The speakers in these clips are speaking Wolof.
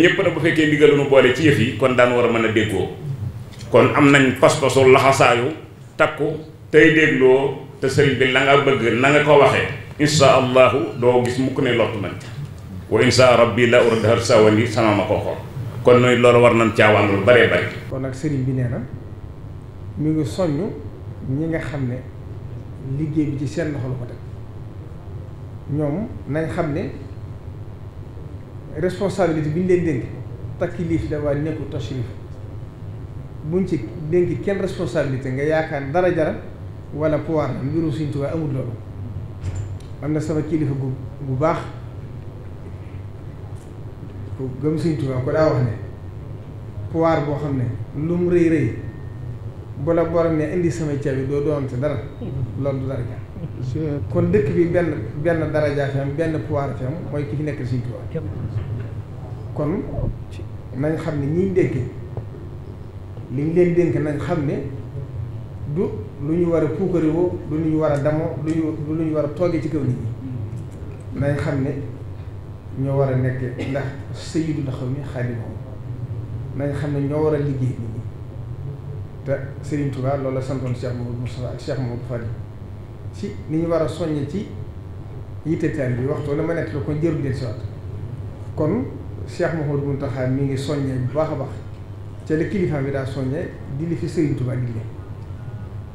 ñëpp nag bu fekkee ndigal nu boole ci yëf yi kon daan war a mën a déggoo kon am nañ pas-pasu laxasaayu takku tey dégloo te sëriñ bi la nga bëgg na nga ko waxee insha allahu doo gis mukk ne lottu nañ wa insha rabbi la urdahar sawandi sama ma ko xool kon nooy loolu war nañ caawaan lu baree bari. kon nag sëriñ bi nee na mi ngi soññ ñi nga xam ne liggéey bi ci seen loxo la ko teg ñoom nañ xam ne responsabilité bi ñu leen dénk takkiliif la waaye nekkul tashrif buñ ci dénk kenn responsabilité nga yaakaar dara jara wala pouvoir la mbirum Sëriñ Tuubaa amul loolu. am na sama kilifa bu baax ku gëm Sëriñ Tuubaa ko daa wax ne pouvoir boo xam ne lu mu rëy rëy bu la borom ne indi samay caabi doo doonte dara loolu du daraja kon dëkk bi benn daraja fi am benn pouvoir fi am mooy ki fi nekk Sëriñ Tuubaa kon nañ xam ne ñiy dénk li ñu leen dénk nañ xam ne du lu ñu war a puukarewoo du lu ñu war a damoo du lu ñu war a toogee ci kaw nit ñi nañ xam ne ñoo war a nekk ndax sayyidul xawmi xaadimuhum nañ xam ne ñoo war a liggéey nit ñi te Serigne Touba loolu la santoon Cheikh Mouhamadou Moustapha ak Cheikh Mouhamadou Fadil ci ni ñu war a soññe ci yitte taal bi waxtu la ma nekk la kon jërul del siwaat kon Cheikh Mouhamadou Mountakha mi ngi soññee bu baax a baax ca la kilifa bi daa soññee di li fi Serigne Touba digle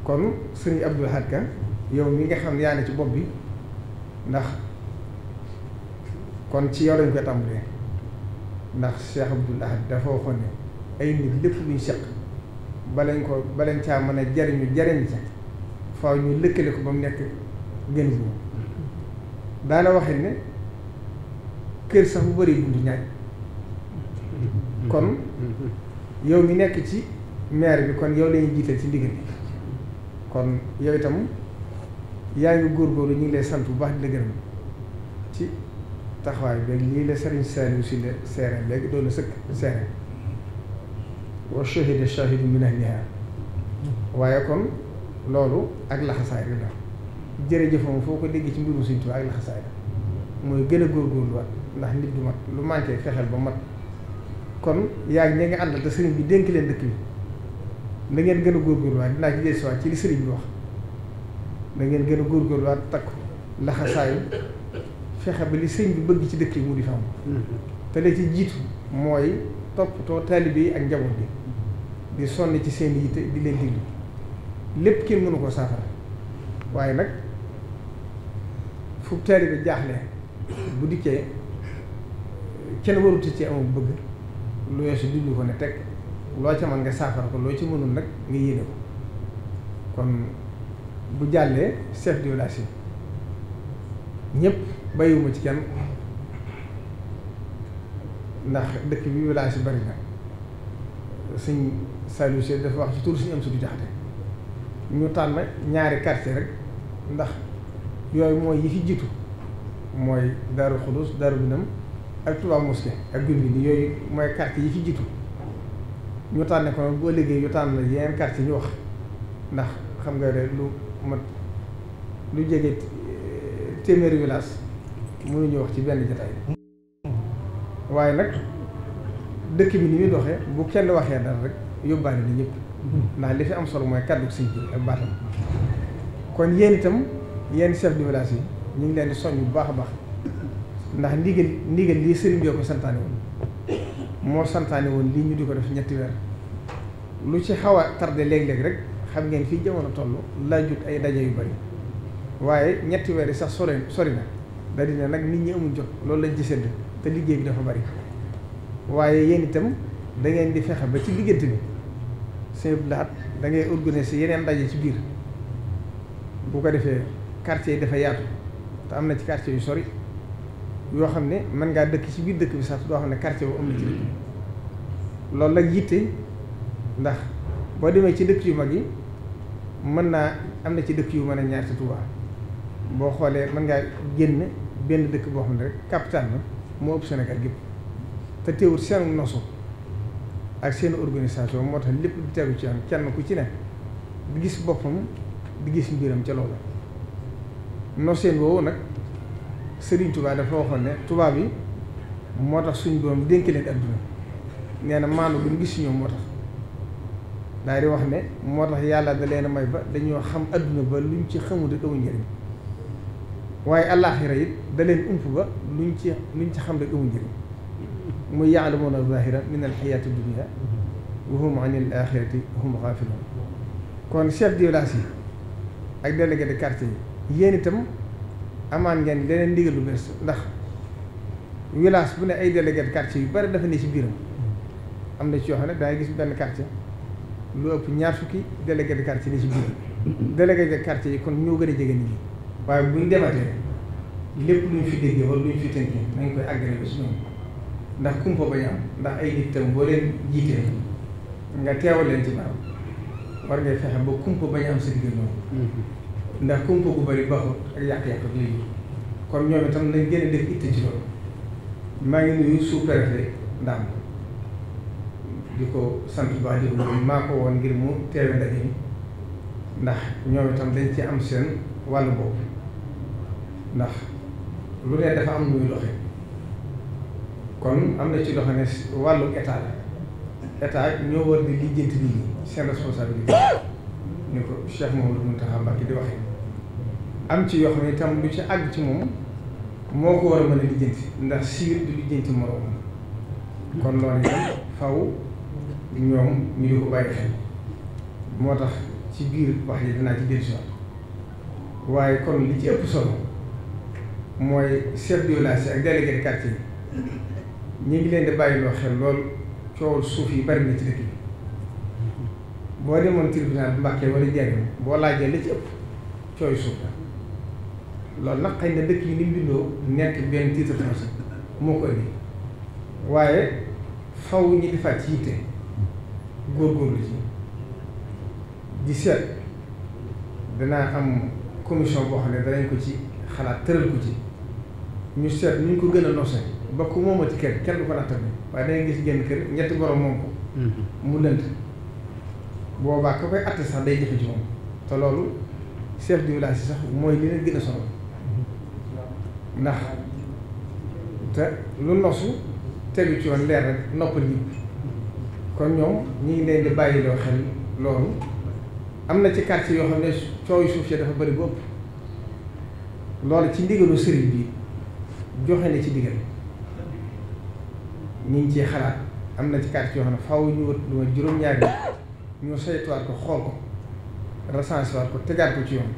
kon Serigne Abdou Lahad Ka yow mi nga xam ne yaa ne ci bopp bi ndax kon ci yow lañ koy tàmbalee ndax Cheikh Abdou Lahad dafa waxoon ne ay nit lépp luñ seq balañ caa mën a jariñ ca faaw ñu lëkkale ko ba mu nekk gën bu daana waxee ne kër sax bu bari buntu ñaaj kon yow mi nekk ci maire bi kon yow lañuy jiital ci ndigal bi kon yow itam yaa ngi góorgóorlu ñu ngi lay sant bu baax di la gërëm ci taxawaay beeg lii la Serigne Saliou si la seere léegi doon na sëkk seere wa shahida shahidu min ahliha waaye kon loolu ak laxasaay rek la jërëjëf moom foo ko dégg ci mbirum Sëriñ Tuubaa ak laxasaay la mooy gën a góorgóorluwaat ndax nit du mat lu manqué fexeel ba mat kon yaa ngi ña nga àndal te sëriñ bi dénk leen dëkk bi da ngeen gën a góorgóorluwaat dinaa ci dellusiwaat ci li sëriñ bi wax da ngeen gën a góorgóorluwaat takku laxasaayu fexe ba li sëriñ bi bëgg ci dëkk yi mu di fa am te la ci jiitu mooy toppatoo taalibe yi ak njaboot bi di sonn ci seen yitte di leen diglu lépp kenn mënu ko saafara waaye nag fu taalibe jaaxle bu dikkee kenn warut ci amul bëgg lu weesu diglu ko ne teg loo ca mën nga saafara ko loo ci mënul nag nga yéene ko kon bu jàllee chef de village yi ñëpp bàyyiwuma ci kenn ndax dëkk bi village yi bari na Sëñ Saliou Sy dafa wax ci tur suñu am suñu jaxate ñu tànn ñaari quartier rek ndax yooyu mooy yi fi jiitu mooy Daaru Xudus Daaru Minam ak Touba Mosquée ak Goumbini yooyu mooy quartier yi fi jiitu ñu tànne ko boo liggéey ñu tànn la yeneen quartier ñu wax ndax xam nga de lu mat lu jege téeméeri village mënuñu wax ci benn jotaay waaye nag dëkk bi ni muy doxee bu kenn waxee dara rek yóbbaale na ñëpp ndax li fi am solo mooy kàddu sëñ bi ak baatam kon yéen itam yéen chef de village yi ñu ngi leen di soññ bu baax a baax ndax ndigal lii sëriñ bi ko santaane woon moo santaane woon lii ñu di ko def ñetti weer lu ci xaw a tardé léeg-léeg rek xam ngeen fii jamono toll laajut ay daje yu bari waaye ñetti weer yi sax sori na da dina nag nit ñi amul jot loolu lañ ci sédd te liggéey bi dafa bari waaye yéen itam da ngeen di fexe ba ci diggante bi sëñ Abdou Lahad da ngay organiser yeneen daje ci biir bu ko defee quartier yi dafa yaatu te am na ci quartier yu sori yoo xam ne mën ngaa dëkk ci biir dëkk bi sax doo xam ne quartier bu am na ci dëkk bi loolu nag yitte ndax boo demee ci dëkk yu mag yi mën naa am na ci dëkk yu mën a ñaar ci Touba boo xoolee mën ngaa génn benn dëkk boo xam ne rek capital na moo ëpp Sénégal gépp te teewul seen nosu ak seen organisation moo tax lépp di tegu ci am kenn ku ci ne di gis boppam di gis mbiram ca loolu noseen woowu nag Serigne Touba dafa waxoon ne tubaab yi moo tax suñ borom dénk leen adduna nee na maanu buñ gis ñoom moo tax daal di wax ne moo tax yàlla da leen a may ba dañoo xam adduna ba luñ ci xamul rek amul njëriñ waaye àllaaxira it da leen ump ba luñ ci xam rek amul njëriñ muy ya'lamuuna zaahira min al-hayaati dunya wa hum anil aaxirati hum gaafiluun kon chef de village yi ak délégué de quartier yi yéen itam amaan ngeen leneen ndigal lu bees ndax village bu ne ay délégué de quartier yu bari dafa ne ci biiram am na ci yoo xam ne dangay gis benn quartier lu ëpp ñaar fukki délégué de quartier ni ci biir délégué de quartier yi kon ñoo gën a jege nit ñi waaye buñ dematee lépp luñ fi déggee wala luñ fi tënkee nañ koy àggale ba si ñoom ndax kumpa bañ am ndax ay nit tam boo leen jiitee nga teewal leen ci barab war ngay fexe ba kumpa bañ am sa diggal noonu ndax kumpa gu bari baaxut ak yàq-yàq ak léegi kon ñoom itam nañ gën a def itte ci loolu maa ngi nuyu sous-préfet Ndam di ko sant bu baax di ko maa ko woon ngir mu teewe ndaje mi ndax ñoom itam dañ ci am seen wàllu boobu ndax lu ne dafa am muy doxe kon am na ci doxe ne wàllu état la état ñoo war di lijjanti nit ñi seen responsabilité ni ko Cheikh Mouhamadou Mountakha Mbacké di waxee am ci yoo xam ne itam lu ci àgg ci moom moo ko war a mën a lijjanti ndax siir du lijjanti moroom kon loolu itam faw ñoom ñu di ko bàyyi xel moo tax ci biir wax yi dinaa ci dellusiwaat waaye kon li ci ëpp solo mooy chef de village ak délégué de quartier yi ñu ngi leen di bàyyi loo xel lool coowul suuf yi bari na ci dëkk bi boo demoon tribunal Mbàkke wala Njaaréem boo laajee li ci ëpp cooy suuf la loolu nag xëy na dëkk yi ni mu bindoo nekk benn titre foncier moo ko indi waaye faw ñi defaat ci yitte góorgóorlu ci di seet danaa am commission boo xam ne danañ ko ci xalaat tëral ko ci ñu seet ñu ko gën a noose ba ku moomati kër kenn du ko nattal waaye dangay gis genn kër ñetti borom moom ko mu lënt boobaa ka koy atte sax day jafe ci moom te loolu chef de village yi sax mooy li leen gën a sonal ndax te lu nosu tegu ci woon leer rek noppal ñëpp kon ñoom ñi ngi leen di bàyyiloo xel loolu am na ci quartier yoo xam ne coow suuf si dafa bëri bopp loolu ci ndigalu sëriñ bi joxe na ci digal ñu ngi ciy xalaat am na ci quartier yoo xam ne faaw ñu wët lu ma juróom-ñaari ñu saytuwaat ko xool ko recensé waat ko tegaat ko ci yoon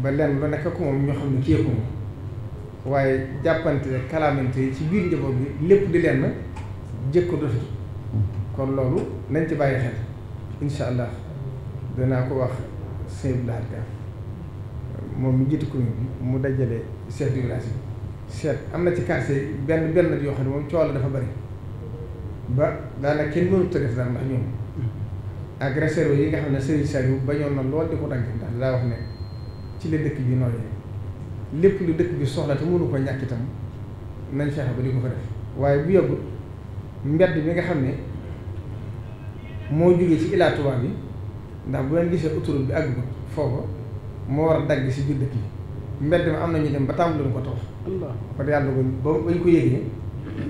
ba lenn lu nekk ko moom ñoo xam ne kii ko moom waaye jàppante kalaamante ci biir njaboot bi lépp di leen jëkko dofit kon loolu nañ ci bàyyi xel incha allah danaa ko wax sëñ Abdou Lahad Ka moom mi jiitu commune bi mu dajale chef de village yi seet am na ci quartier benn yoo xam ne moom coow la dafa bari ba daanaka kenn mënut a def daal ndax ñoom ak réserve yi nga xam ne Serigne Saliou bañoon na lool di ko dagg ndax daa wax ne ci la dëkk bi nooyee lépp lu dëkk bi soxla te mënu ko ñàkk itam nañ fexe ba di ko fa def waaye bu yàggul mbedd bi nga xam ne moo jógee ci Ila Touba bi ndax bu leen gisee autoroute bi àgg ko foofu moo war a dagg si biir dëkk yi mbedd mi am na ñu dem ba tàmbali ko tax kon yàlla ba bañ ko yëgee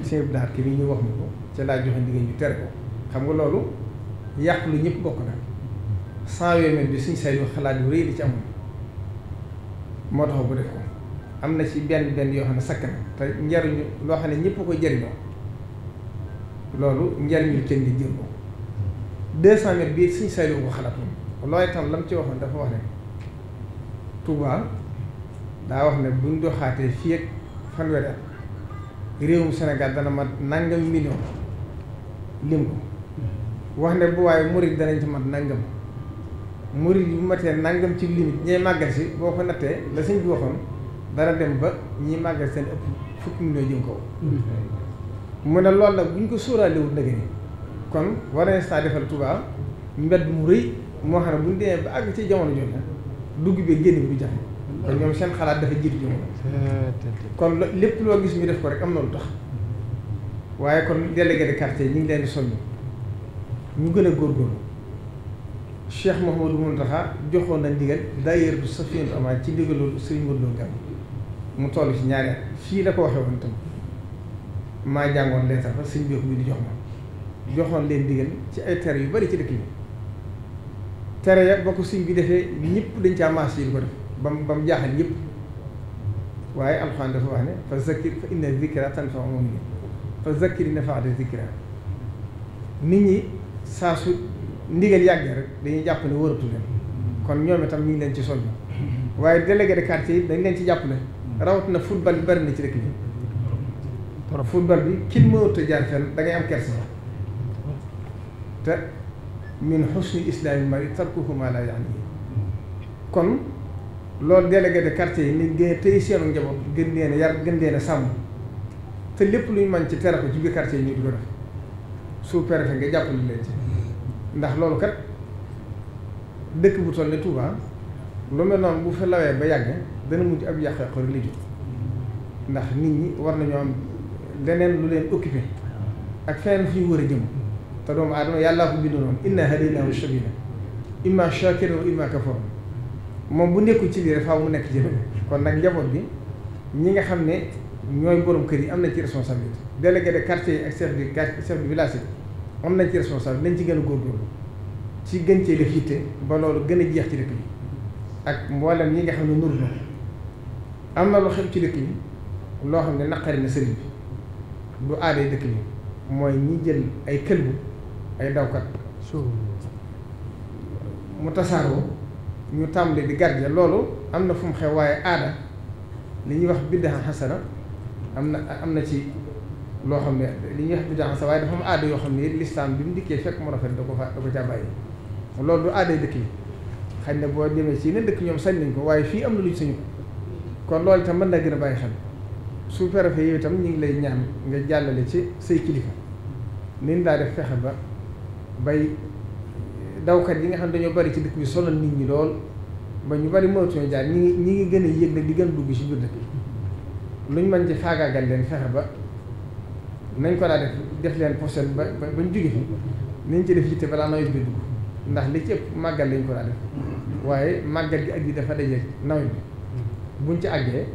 sëñ Abdou Lahad ki bi ñu wax ma ko ca laa joxe ndigal ñu tere ko xam nga loolu yàq lu ñëpp bokk na 100 mètres bi suñ say yu xalaat yu rëy di ci amoon moo tax bu def ko am na ci benn yoo xam ne sakk na te njariñu loo xam ne ñëpp ko jëriñoo loolu njariñu kenn di jël ko 200 mètres bii suñ say yu ko xalaat moom looy tam lam ci waxoon dafa wax ne Touba daa wax ne buñ doxaatee fii ak fanweeri at réewum Sénégal dana mat nangam million lim ko wax ne bu waaye murid danañ ci mat nangam murid yu matee nangam ci limite ñay màggal si boo ko nattee la sëñ bi waxoon dana dem ba ñi màggal seen ëpp fukki million jëm kaw mu ne loolu nag bu ñu ko sóoraalewul nag ni kon war nañ saa defal Touba mbedd mu rëy moo xam ne bu ñu demee ba àgg ci jamono jooju dugg bi génn bi du jafe kon ñoom seen xalaat dafa jiitu jamono kon lépp loo gis ñu def ko rek am na lu tax waaye kon délégué de quartier ñu ngi leen di soññ ñu gën a góorgóorlu Cheikh Mouhamadou Mountakha joxoon na ndigal d'ailleurs du Safinatoul Amaan ci ndigalu Serigne Modou Lo Ngam mu toll ci ñaari at fii la ko waxee woon itam maa jàngoon leetar fa sëñ bi ko bi di joxoon leen digal ci ay tere yu bari ci dëkk bi tere ya ba ko sëñ bi defee ñëpp dañ caa maas yi di ko def ba mu jaaxal ñëpp waaye alxuraan dafa wax ne fa zakkir fa inna zikra tanfa'u mu'minin fa zakkir in nafa'ati zikra nit ñi saa su ndigal yàggee rek dañuy jàpp ne wëratu leen kon ñoom itam ñu ngi leen ci soññ waaye délégué de quartier yi dañ leen ci jàppale rawatina football bi bari na ci dëkk bi football bi kin mënut a jaar fenn da ngay am kersa te min husni islaami mari tarkuhu ma la yaani kon loolu délégué de quartier yi ni gën a tey seenu njaboot gën leen a yar gën leen a sàmm te lépp luñ mën ci tere ko ci biir quartier yi ñu di ko def sous-préfet nga jàppale leen ci ndax loolu kat dëkk bu toll ne Touba lu mel noonu bu fa lawee ba yàgg dana mujj ab yàq-yàqu rek li jóg ndax nit ñi war nañoo am leneen lu leen occupé ak feneen fu ñu war a jëm te doomu aadama yàllaa ko bindu noonu inna hadaynaahu sabila imma shakiran wa imma kafuran moom bu nekkul ci lii rek faaw mu nekk ci kon nag njaboot bi ñi nga xam ne ñooy borom kër yi am nañ ci responsabilité délégué de quartier yi ak chef de village yi am nañ ci responsabilité nañ ci gën a góorgóorlu ci gën cee def yitte ba loolu gën a jeex ci dëkk bi ak mboolem ñi nga xam ne nur na am na lu xew ci dëkk bi loo xam ne naqari na sëriñ bi du aaday dëkk bi mooy ñi jël ay këlbu ay dawkat mu tasaaroo ñu tàmbali di garje loolu am na fu mu xew waaye aada li ñuy wax biddaa xasana am na ci loo xam ne li ñuy wax biddaa xasana waaye dafa am aada yoo xam ne lislaam bi mu dikkee fekk mu rafet da ko caa bàyyi loolu du aaday dëkk yi xañ na boo demee ci ne dëkk ñoom sañ nañ ko waaye fii am na lu ñu sañu kon loolu itam mën na gën a bàyyi xel sous-préfet yow itam ñu ngi lay ñaan nga jàllale ci say kilifa niñ daa def fexe ba bay dawkat yi nga xam ne dañoo bari ci dëkk bi sonal nit ñi lool ba ñu bari mënatuñoo jaar ñi ngi gën a yëg nag di gën a dugg ci biir dëkk bi luñ mën ci faagaagal leen fexe ba nañ ko daa def leen posen ba ñu jóge fi nañ ci def yitte balaa nawet bi dugg ndax li ci ëpp màggal lañ ko daa def waaye màggal gi ak yi dafa daje nawet bi buñ ci àggee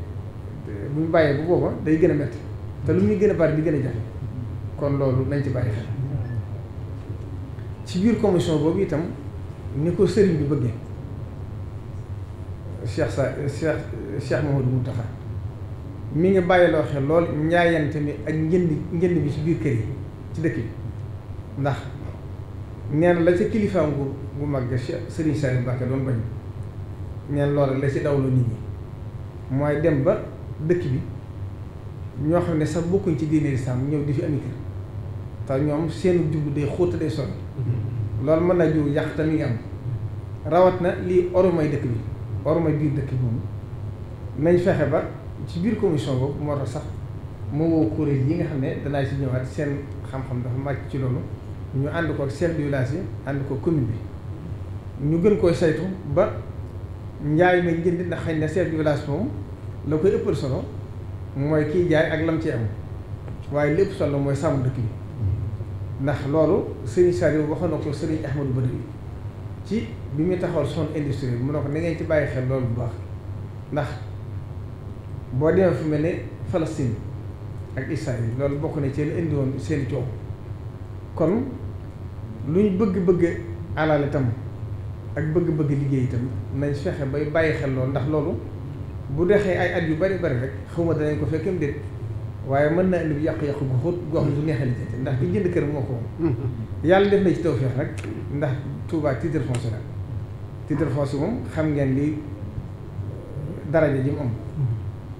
buñ bàyyee bu booba day gën a métti te lu muy gën a bari di gën a jafe kon loolu nañ ci bàyyi xel ci biir commission boobu itam ni ko sëriñ bi bëggee Cheikh Mouhamadou Mountakha mi ngi bàyyiloo xel lool njaayante mi ak njënd bi ci biir kër yi ci dëkk bi ndax nee na la ca kilifaam gu mag Serigne Saliou Mbacké doon bañ neen loolu la ci dawloo nit ñi mooy dem ba dëkk bi ñoo xam ne sax bokkuñ ci diine lislaam ñëw di fi ami kër te ñoom seen jublu day xóota day sonn loolu mën naa jiw yàq te mi ngi am rawat na lii orumay dëkk bi orumay biir dëkk bi moom nañ fexe ba ci biir commission boobu moo tax sax moo woo kuréel yi nga xam ne danaa ci ñëwaat seen xam-xam dafa màcc ci loolu ñu ànd ko chef de village yi ànd ko commune bi ñu gën koy saytu ba njaay ma njënd ndax xëy na chef de village moom la koy ëppal solo mooy kiy jaay ak lam ci am waaye lépp solo mooy sàmm dëkk bi ndax loolu Serigne Saliou waxoon na ko Serigne Ahmadou Badri ci bi muy taxawal zone industrielle mu ne ko na ngeen ci bàyyi xel loolu bu baax ndax boo demee fu mel ne Palestine ak Israël loolu bokk na ci li indi woon seen coow kon lu ñu bëgg-bëgg alal itam ak bëgg-bëgg liggéey itam nañ fexe bay bàyyi xel loolu ndax loolu bu dexee ay at yu bari bari rek xawma danañ ko fekkam déet waaye mën na indi yàqu-yàqu gu xóot goo xam ne du neexee lijjanti ndax ki jënd kër moo ko moom yàlla def na ci tawfeex nag ndax Touba titre foncier la titre foncier moom xam ngeen li daraja ji mu am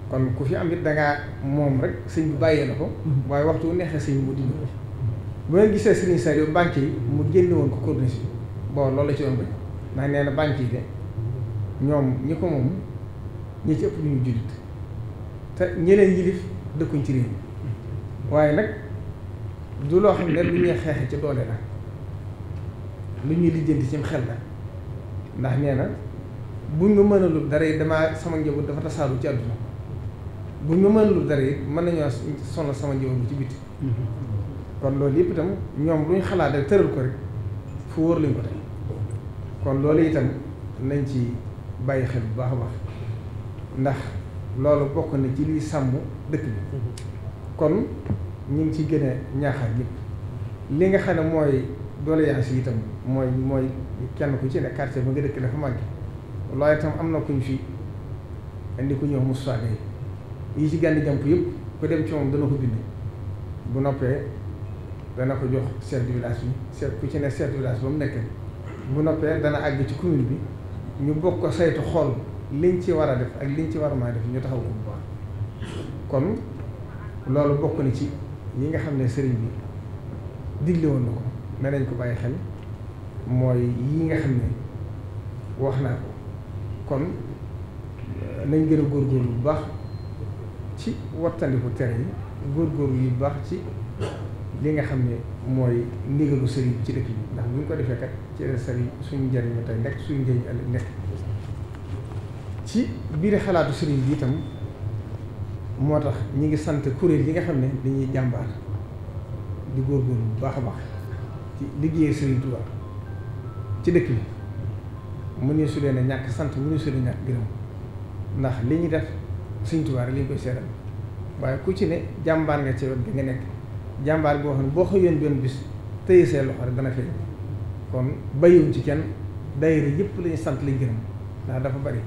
kon ku fi am it dangaa moom rek sëñ bi bàyyee la ko waaye waxtu bu neexee sëñ bi mu dindi ko bu ngeen gisee Serigne Saliou banque yi mu génne woon ko corniche bi bon loolu la ci doon bañ ndax nee na banque yi de ñoom ñi ko moom ñi ci ëpp ñu ñu jullit te ñeneen yilif dëkkuñ ci réew mi waaye nag du loo xam ne lu ñuy xeexe ci doole la lu ñuy lijjanti ci xel la ndax nee na buñ ma mënalul dara yi damaa sama njaboot dafa tasaaru ci àdduna buñ ma mënalul dara yi mën nañoo sonal sama njaboot ci biti kon loolu yëpp itam ñoom lu ñu xalaat rek tëral ko rek fu wóor lañ ko tey kon loolu itam nañ ci bàyyi xel bu baax a baax ndax loolu bokk na ci liy sàmm dëkk bi kon ñu ngi ci gën a ñaaxaat ñëpp li nga xam ne mooy doléance yi itam mooy kenn ku ci ne quartier ba nga dëkk dafa manqué loolu itam am na kuñ fi indi ku ñëw Moustapha Gueye yi ci gànni jàmp yëpp ku dem ci moom dana ko bind bu noppee dana ko jox chef de village bi ku ci ne chef de village ba mu nekk bu noppee dana àgg ci commune bi ñu bokk ko saytu xool liñ ci war a def ak liñ ci war a maa def ñu taxaw ko bu baax kon loolu bokk na ci yi nga xam ne sëriñ bi digle woon na ko ne nañ ko bàyyi xel mooy yi nga xam ne wax naa ko kon nañ gën a góorgóorlu bu baax ci wattandiku tere yi góorgóorlu yu baax ci li nga xam ne mooy ndigalu sëriñ bi ci dëkk bi ndax bu ñu ko defee kat ci sëriñ suñu njëriñu tey nekk suñu njëriñu ëllëg nekk ci biir xalaatu sëriñ bi itam moo tax ñi ngi sant kuréel yi nga xam ne dañuy jàmbaar di góorgóorlu bu baax a baax ci liggéeyee sëriñ Touba ci dëkk bi mu ne su leen a ñàkk sant mu ne su leen a ñàkk gërëm ndax li ñu def sëriñ Touba rek li ñu koy seetal waaye ku ci ne jàmbaar nga ci wet bi nga nekk jàmbaar boo xam ne boo xëyoon benn bis tëye see loxo rek dana feeñ kon bàyyiwuñ ci kenn daayira yëpp lañu sant lañ gërëm ndax dafa bari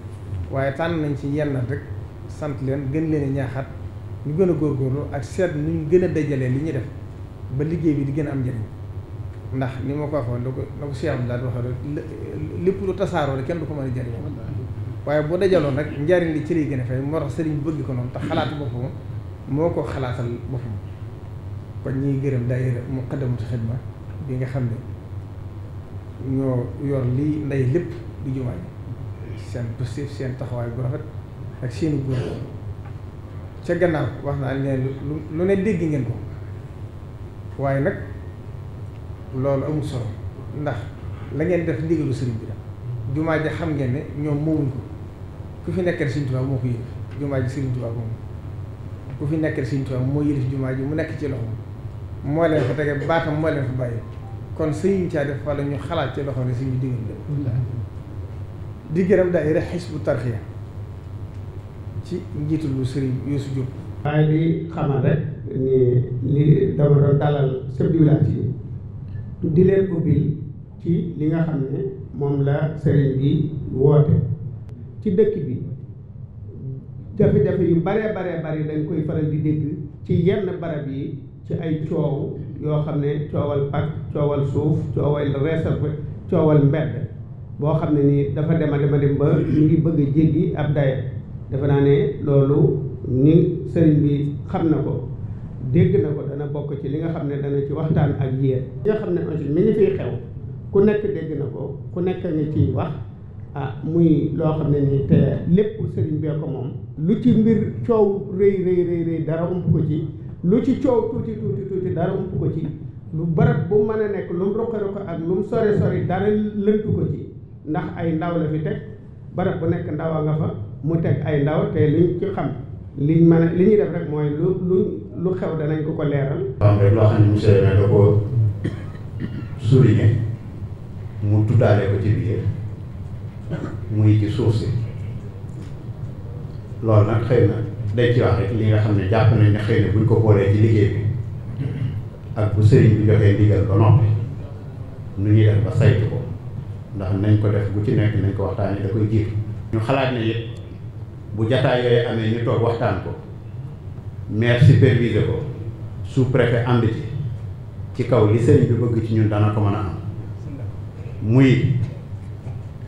waaye tànn nañ ci yenn rek sant leen gën leen a ñaaxaat ñu gën a góorgóorlu ak seet nu ñu gën a dajalee li ñuy def ba liggéey bi di gën a am njëriñ ndax ni ma ko waxoon da ko Cheikh Abdoulaye waxee lépp lu tasaaroo kenn du ko mën a jëriñoo waaye boo dajaloon nag njariñ li ci lay gën a fay moo tax sëriñ bëgg ko noonu te xalaatu boppam moo ko xalaatal boppam kon ñuy gërëm daayira Muqaddamatul Xidma bi nga xam ne ñoo yor lii nday lépp di jumaa ji seen positif seen taxawaay bu rafet ak seeni góor ca gannaaw wax naa ne lu ne dégg ngeen ko waaye nag loolu amul solo ndax la ngeen def ndigalu sëriñ bi la jumaa ji xam ngeen ne ñoom moomuñ ko ku fi nekkal Sëriñ Tuubaa moo ko yëlif jumaa ji Sëriñ Tuubaa moom ku fi nekkal Sëriñ Tuubaa moo yëlif jumaa ji mu nekk ci loxo moo leen fa tege baatam moo leen fa bàyyi kon sëriñ caa def wala ñu xalaat ci loxo ne suñu digal la di gërëm daayira Hizbut Tarqiyyah ci njiitul lu sëriñ Youssou Diop waaye di xamal rek ni li dama doon dalal chef de village yi di leen ubbil ci li nga xam ne moom la sëriñ bi woote ci dëkk bi jafe-jafe yu baree bari dañ koy faral di dégg ci yenn barab yi ci ay coow yoo xam ne coowal pàcc coowal suuf coowal réserve coowal mbedd boo xam ne nii dafa dem ba ñu ngi bëgg a jéggi ab daye defe naa ne loolu ni sëriñ bi xam na ko dégg na ko dana bokk ci li nga xam ne dana ci waxtaan ak yéen li nga xam ne aussi mi ngi fiy xew ku nekk dégg na ko ku nekk nga ciy wax muy loo xam ne nii te lépp sëriñ bee ko moom lu ci mbir coow rëy dara ump ko ci lu ci coow tuuti dara ump ko ci lu barab bu mën a nekk lu mu roqe ak lu mu sori dara lëntu ko ci ndax ay ndaw la fi teg barab bu nekk ndaw a nga fa mu teg ay ndaw te luñ ci xam liñ mën a li ñuy def rek mooy lu xew danañ ko leeral. am rek loo xam ne monsieur le maire da ko souligné mu tuddaale ko ci biir muy ci suuf si loolu nag xëy na dañ ci wax rek li nga xam ne jàpp nañ ne xëy na buñ ko boolee ci liggéey bi ak bu sëriñ bi joxee ndigal ba noppi nu ñuy def ba saytu ko ndax nañ ko def bu ci nekk nañ ko waxtaanee da koy jiitu. ñu xalaat ne it bu jataay yooyu amee ñu toog waxtaan ko maire supervisé ko sous-préfet ànd ci kaw li sëriñ bi bëgg ci ñun dana ko mën a am muy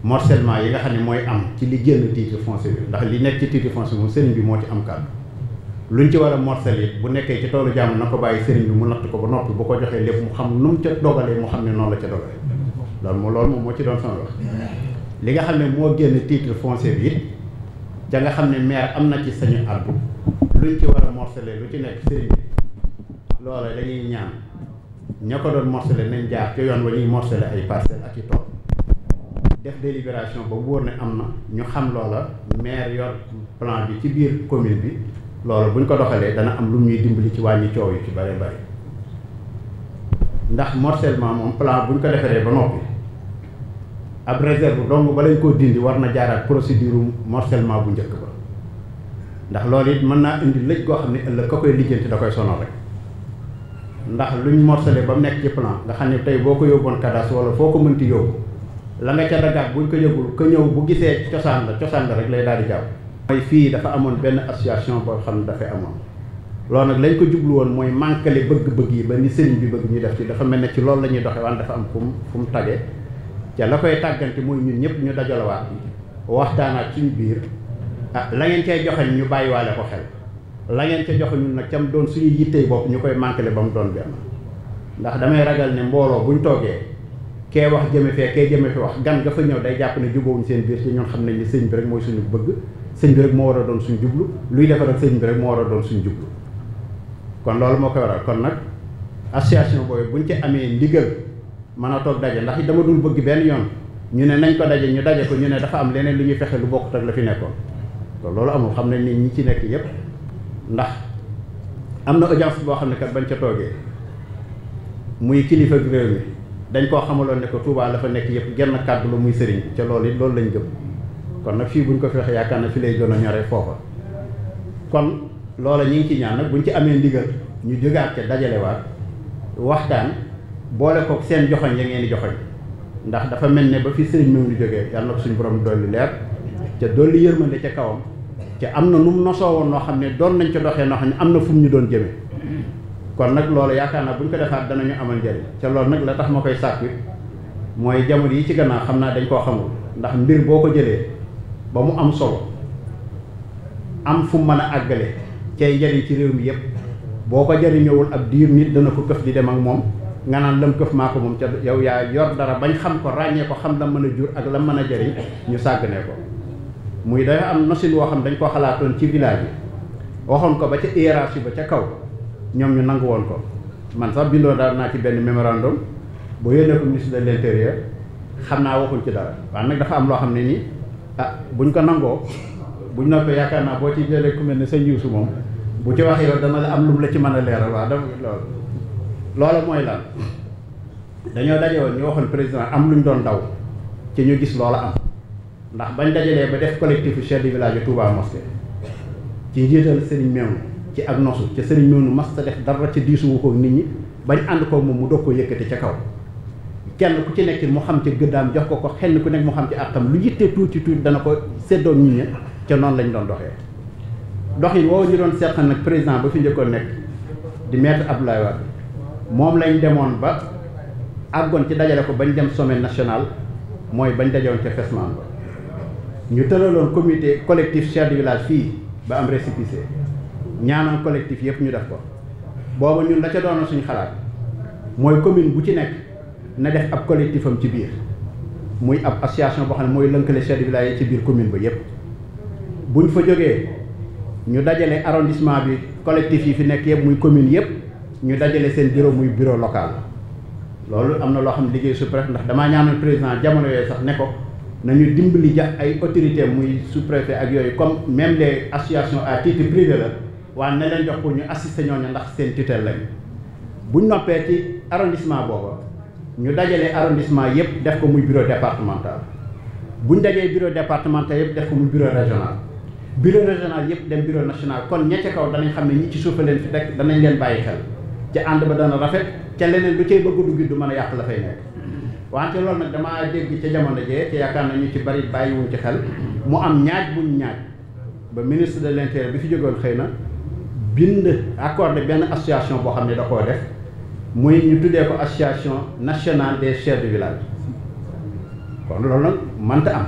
morcellement yi nga xam ne mooy am ci li génn titre foncier bi ndax li nekk ci titre foncier moom sëriñ bi moo ci am kàddu luñ ci war a morceler bu nekkee ci toolu jàmm na ko bàyyi sëriñ bi mu natt ko ba noppi bu ko joxee lépp mu xam nu mu ca dogalee mu xam ne noonu la ca dogalee loolu moom moo ci doon sama wax li nga xam ne moo génn titre foncier bi it ja nga xam ne maire am na ci sañu àddu luñ ci war a morceler lu ci nekk sëriñ bi loola dañuy ñaan ña ko doon morceler nañ jaar ci yoon wa ñuy morceler ay parcelles ak i tool def délibération ba wóor ne am na ñu xam loola maire yor plan bi ci biir commune bi loolu buñ ko doxalee dana am lu ñuy dimbali ci wàññi coow yi ci bari bari ndax morcellement moom plan buñ ko defaree ba noppi ab réserve donc ba lañ koo dindi war na jaaraat procédure morcellement bu njëkk ba ndax loolu it mën naa indi lëj goo xam ne ëllëg ka koy lijjanti da koy sonal rek ndax luñ morcelé ba mu nekk ci plan nga xam ne tey boo ko yóbboon cadastre wala foo ko mënti yóbbu la nga ca dagaat buñ ko yëgul ko ñëw bu gisee cosaan la rek lay daal di jàpp. mooy fii dafa amoon benn association boo xam ne dafay amoon loolu nag lañ ko jublu woon mooy manqué bëgg-bëgg yi ba ni sëriñ bi bëgg ñu def ci dafa mel ne ci loolu la ñuy doxee waan dafa am fu mu tage ca la koy tàggante mooy ñun ñëpp ñu dajalawaat waxtaanaat suñu biir la ngeen cay joxe ñu bàyyiwaale ko xel la ngeen ca joxe ñun nag cam doon suñu yittey bopp ñu koy manqué ba mu doon benn ndax damay ragal ne mbooloo buñ toogee kee wax jëme fee kee jëme fi wax gan nga fa ñëw day jàpp ne jubóowuñ seen biir ci ñun xam nañ ni sëñ bi rek mooy suñu bëgg sëñ bi rek moo war a doon suñu jublu luy defar ak sëñ bi rek moo war a doon suñu jublu kon loolu moo koy waral kon nag association boobu buñ ci amee ndigal mën a toog daje ndax dama dul bëgg benn yoon ñu ne nañ ko daje ñu daje ko ñu ne dafa am leneen lu ñuy fexe lu bokkut ak la fi nekkoon loolu amul xam nañ ni ñi ci nekk yépp ndax am na audience boo xam ne kat bañ ca toogee muy kilifa réew mi dañ koo xamaloon ne ko Touba la fa nekk yëpp genn kàddu la muy sëriñ ca loolu it loolu lañ gëm kon nag fii buñ ko fexe yaakaar na fi lay gën a ñore foofa kon loola ñi ngi ci ñaan nag buñ ci amee ndigal ñu jógaat ca dajalewaat waxtaan boole ko seen joxoñ ya ngeen di joxoñ ndax dafa mel ne ba fi sëriñ moom lu jógee yàlla na ko suñu borom dolli leer ca dolli yërmande ca kawam ca am na nu mu nosoo woon noo xam ne doon nañ ca doxee noo xam ne am na fu mu ñu doon jëme kon nag loolu yaakaar naa bu ñu ko defaat danañu amal njëriñ ca loolu nag la tax ma koy sàkku mooy jamono yi ci gannaaw xam naa dañ koo xamul ndax mbir boo ko jëlee ba mu am solo am fu mu mën a àggale cay njëriñ ci réew mi yëpp boo ko jëriñëwul ab diir nit dana ko këf di dem ak moom nga naan lam këf maa ko moom ca yow yaa yor dara bañ xam ko ràññee ko xam la mën a jur ak la mën a jëriñ ñu sàggane ko muy dafa am nosin woo xam dañ koo xalaatoon ci village bi waxoon ko ba ca hiérarchie ba ca kaw ñoom ñu nangu woon ko man sax bindoo daal naa ci benn mémorandum boo yónnee ko ministre de l'intérieur xam naa waxuñ ci dara waaye nag dafa am loo xam ne nii buñ ko nangoo buñ na ko yaakaar naa boo ci jëlee ku mel ne sëñ Yuusu moom bu ci waxee yow dana la am lu mu la ci mën a leeral waaw dama loolu mooy lan dañoo daje woon ñu waxoon président am luñ doon daw ci ñu gis loola am ndax bañ dajalee ba def collectif chef du village Touba Mosquée ci njiital Serigne Mewnu ci ak nosu ca Serigne Mewnu mas ta def dara ci diisuwu ko nit ñi bañ ànd ko moom mu doog ko yëkkati ca kaw kenn ku ci nekk mu xam ci gëddaam jox ko xenn ku nekk mu xam ci àqam lu yitte tuuti dana ko séddoo nit ñi ca noonu lañ doon doxee doxin woowu ñu doon seqal nag président ba fi njëkkoon nekk di maître Abdoulaye Wade moom lañ demoon ba àggoon ci dajale ko bañ dem sommet national mooy bañ dajewoon ca Fesman ba ñu tëraloon comité collectif chef de village fii ba am récépissé ñaanoon collectif yëpp ñu def ko booba ñun la ca doon suñu xalaat mooy commune bu ci nekk na def ab collectif am ci biir muy ab association boo xam ne mooy lënkale chef de village yi ci biir commune ba yëpp buñ fa jógee ñu dajale arrondissement bi collectif yi fi nekk yëpp muy commune yëpp ñu dajale seen bureau muy bureau local loolu am na loo xam ne liggéey sous-préfet ndax damaa ñaanoon président jamono yooyu sax ne ko nañu dimbali ay autorité muy sous-préfet ak yooyu comme même les associations à titre privé la waaye ne leen jox pour ñu assister ñooñu ndax seen tutelle lañ buñ noppee ci arrondissement booba ñu dajale arrondissement yëpp def ko muy bureau départemental buñ dajee bureau départemental yëpp def ko muy bureau régional yëpp dem bureau national kon ña ca kaw danañ xam ne ñi ci suufa leen fi teg danañ leen bàyyi xel ca ànd ba dana rafet ca leneen lu cay bëgg dugg du mën a yàq la fay nekk wante loolu nag damaa dégg ca jamono jee ca yaakaar na ñu ci bari bàyyiwuñ ci xel mu am ñaaj buñ ñaaj ba ministre de l'intérieur bi fi jógoon xëy na bind accordé benn association boo xam ne da koo def muy ñu tuddee ko association nationale des chefs de village kon loolu nag mënta am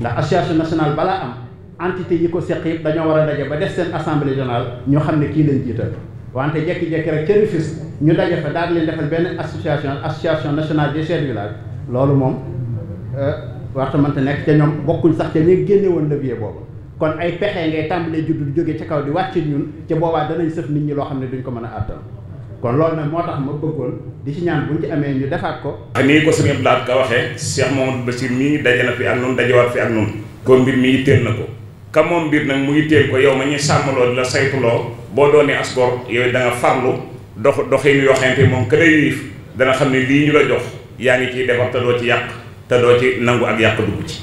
ndax association nationale balaa am entité yi ko seq yëpp dañoo war a daje ba def seen assemblée générale ñoo xam ne kii lañ jiital wante jekki-jekki rek ca Rufisque ñu daje fa daal leen defal benn association nationale des chefs de village loolu moom warta mënta nekk ca ñoom bokkuñ sax ca ñi génne woon levier boobu kon ay pexe ngay tàmbalee juddu di jógee ca kaw di wàcc ñun ca boobaa danañ sëf nit ñi loo xam ne duñ ko mën a àttal kon loolu nag moo tax ma bëggoon di ci ñaan buñ ci amee ñu defaat ko. nii ko sëñ Abdou Lahad Ka waxee Cheikh Mamadou Bassir mii daje na fi ak noonu dajewaat fi ak noonu kon mbir mi yitteel na ko ka moom mbir nag mu yitteel ko yow ma ñuy sàmmaloo di la saytuloo boo doonee as gor yooyu da nga farlu doxin yoo xamante moom ka lay yilif dana xam ne lii ñu la jox yaa ngi ciy defar te doo ci yàq te doo ci nangu ak yàq dugg ci